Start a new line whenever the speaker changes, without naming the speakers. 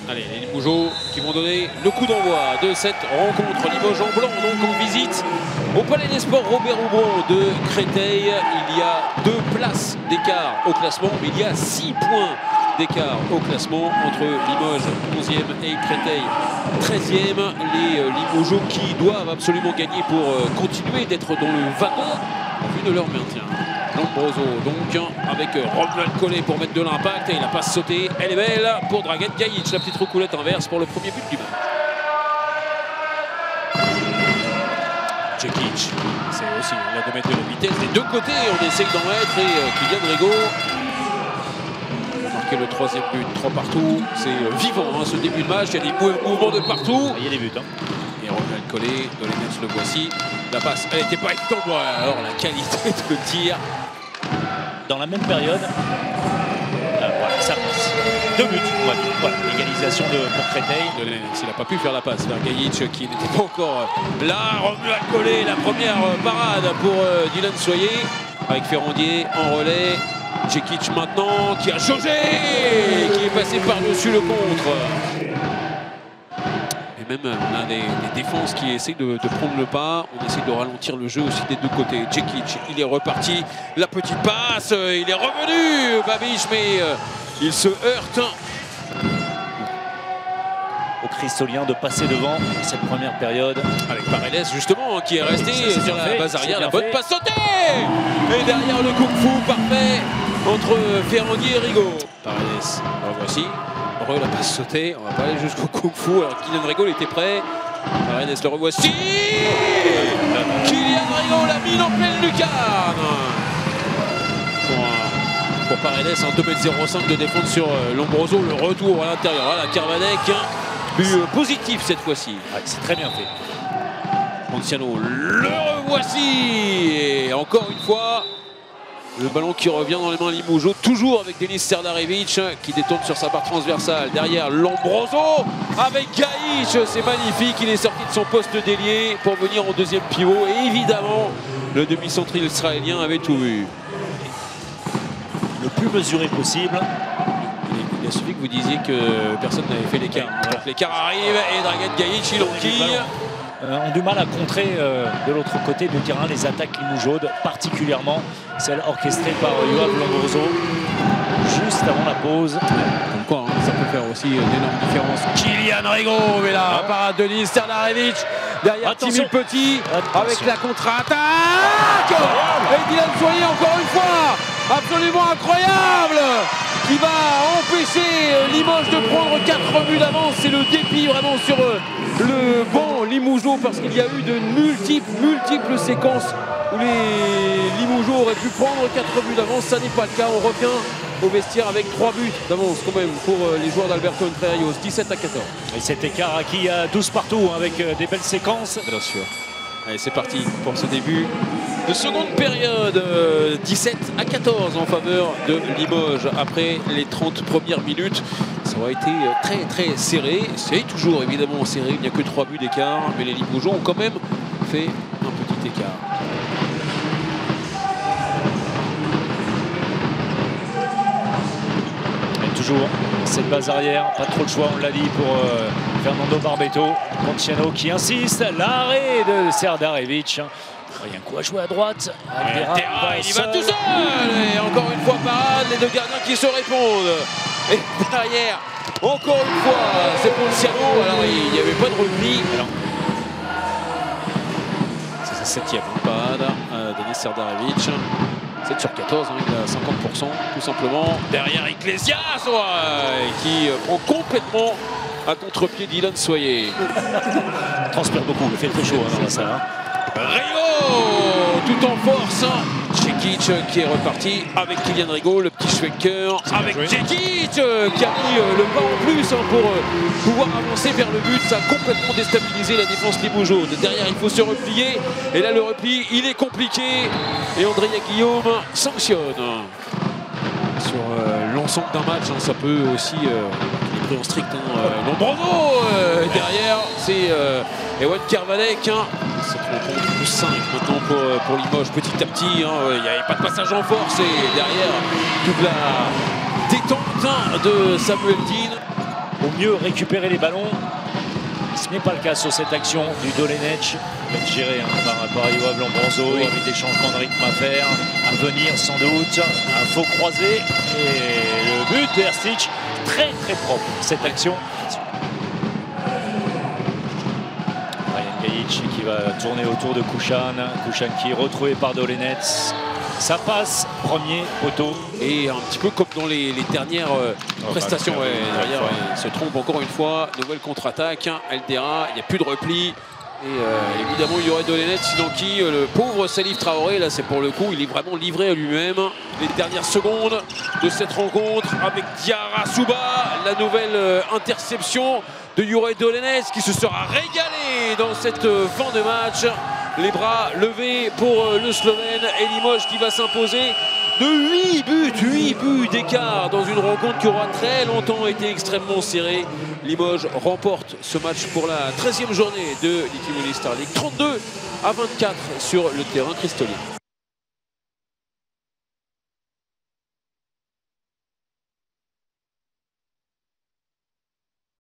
Allez, les Limougeaux qui vont donner le coup d'envoi de cette rencontre. Limoges en blanc, donc en visite au Palais des Sports Robert Houbron de Créteil. Il y a 2 places d'écart au classement, mais il y a 6 points d'écart au classement entre Limoges 11e et Créteil 13e. Les Limougeaux qui doivent absolument gagner pour continuer d'être dans le wagon en vue de leur maintien. Lombroso donc avec Romuald Collet pour mettre de l'impact et la passe sautée, elle est belle pour Dragan Gajic, la petite roucoulette inverse pour le premier but du match. Djekic, c'est aussi là de mettre de la vitesse des deux côtés, on essaye d'en mettre et Kylian Rigaud a marqué le 3e but, 3 partout, c'est vivant hein, ce début de match, il y a des mouvements de partout.
Il y a des buts hein.
Et Romuald Collet, de les mettre le voici. La passe, elle n'était pas évidente. Alors la qualité de tir.
Dans la même période, voilà, ça passe. 2 buts, voilà, égalisation pour Créteil.
Il n'a pas pu faire la passe vers Gajic qui n'était pas encore là. Romuald Collet, la première parade pour Dylan Soyer. Avec Ferrandier en relais. Djekic maintenant qui a jaugé, qui est passé par-dessus le contre. Même on a des défenses qui essaient de prendre le pas, on essaie de ralentir le jeu aussi des deux côtés. Djekic, il est reparti, la petite passe, il est revenu Babiš, mais il se heurte.
Au Cristolien de passer devant cette première période.
Avec Paredes justement qui est resté sur la base arrière, la bonne passe sautée. Et derrière le kung-fu parfait entre Ferrandier et Rigaud. Paredes, voici. La passe sautée, on va pas aller jusqu'au kung-fu. Alors Kylian Rigaud était prêt. Paredes le revoici. Kylian Rigaud l'a mis en pleine lucarne. Pour Paredes, un 2,05 m de défense sur Lombroso. Le retour à l'intérieur. Voilà, Kermadec, but positif cette fois-ci.
Ouais, c'est très bien fait.
Ponciano, le revoici. Et encore une fois, le ballon qui revient dans les mains Limougeaux, toujours avec Denis Serdarevic qui détourne sur sa barre transversale. Derrière Lombroso avec Gajic, c'est magnifique, il est sorti de son poste d'ailier pour venir en deuxième pivot. Et évidemment, le demi-centre israélien avait tout vu.
Le plus mesuré possible.
Il a suffi que vous disiez que personne n'avait fait l'écart. Voilà. L'écart arrive et Dragan Gajic, il enquille.
Ont du mal à contrer de l'autre côté du terrain les attaques limougeaudes, particulièrement celles orchestrées par Yoav Lombroso juste avant la pause.
Comme quoi, hein, ça peut faire aussi d'énormes différences. Kylian Rigaud, mais là, parade de Denis Serdarevic derrière Timmy Petit avec la contre-attaque. Et Dylan Soyer encore une fois, absolument incroyable, qui va empêcher Limoges de prendre 4 buts d'avance. C'est le dépit vraiment sur le banc Limougeaux parce qu'il y a eu de multiples séquences où les Limougeaux auraient pu prendre 4 buts d'avance. Ça n'est pas le cas. On revient au vestiaire avec 3 buts d'avance quand même pour les joueurs d'Alberto Entre Rios, 17 à 14.
Et cet écart acquis à 12 partout avec des belles séquences.
Bien sûr. Allez, c'est parti pour ce début de seconde période, 17 à 14 en faveur de Limoges après les 30 premières minutes. Ça aurait été très serré. C'est toujours évidemment serré, il n'y a que 3 buts d'écart, mais les Limougeaux ont quand même fait un petit écart.
Et toujours cette base arrière, pas trop le choix, on l'a dit, pour Fernando Barbeto. Ponciano qui insiste, l'arrêt de Serdarevic. Il y a un coup à jouer à droite.
Il y va tout seul. Et encore une fois parade, les deux gardiens qui se répondent. Et derrière, encore une fois, c'est Ponciano. Alors il n'y avait pas de repli. C'est sa 7e parade. Denis Serdarevic. 7 sur 14, hein, il a 50% tout simplement. Derrière Iglesias qui prend complètement à contre-pied Dylan Soyer.
Transpire beaucoup, il fait très chaud hein, ça. Hein.
Rigaud, tout en force. Djekic qui est reparti avec Kylian Rigaud, le petit Schwenker. Avec Djekic qui a mis le pas en plus hein, pour pouvoir avancer vers le but. Ça a complètement déstabilisé la défense limougeaude. Derrière, il faut se replier. Et là, le repli, il est compliqué. Et Andrea Guillaume sanctionne. Sur l'ensemble d'un match, hein, ça peut aussi être pris en strict. Lombroso derrière, c'est Ewan Kermadec. Cette rencontre plus 5 maintenant pour Limoges. Petit à petit, il n'y avait pas de passage en force. Et derrière, toute la détente de Samuel Dean.
au mieux récupérer les ballons. Ce n'est pas le cas sur cette action du Dolenech. Il va être géré par Yoav Lombroso, avec des changements de rythme à faire, à venir sans doute. Un faux croisé et le but d'Erstich, très très propre cette action. Ryan Gajic qui va tourner autour de Kushan. Kushan qui est retrouvé par Dolenech. Ça passe, premier poteau.
Et un petit peu comme dans les dernières prestations. Derrière, il se trompe encore une fois. Nouvelle contre-attaque. Eldera, il n'y a plus de repli. Et évidemment, il y aurait Dolenech, sinon qui le pauvre Salif Traoré, là c'est pour le coup, il est vraiment livré à lui-même. Les dernières secondes de cette rencontre avec Diarra Souba, la nouvelle interception de Jure Dolenech qui se sera régalé dans cette fin de match. Les bras levés pour le Slovène et Limoges qui va s'imposer de 8 buts d'écart dans une rencontre qui aura très longtemps été extrêmement serrée. Limoges remporte ce match pour la 13e journée de l'Itimoli Star League, 32-24 sur le terrain cristallin.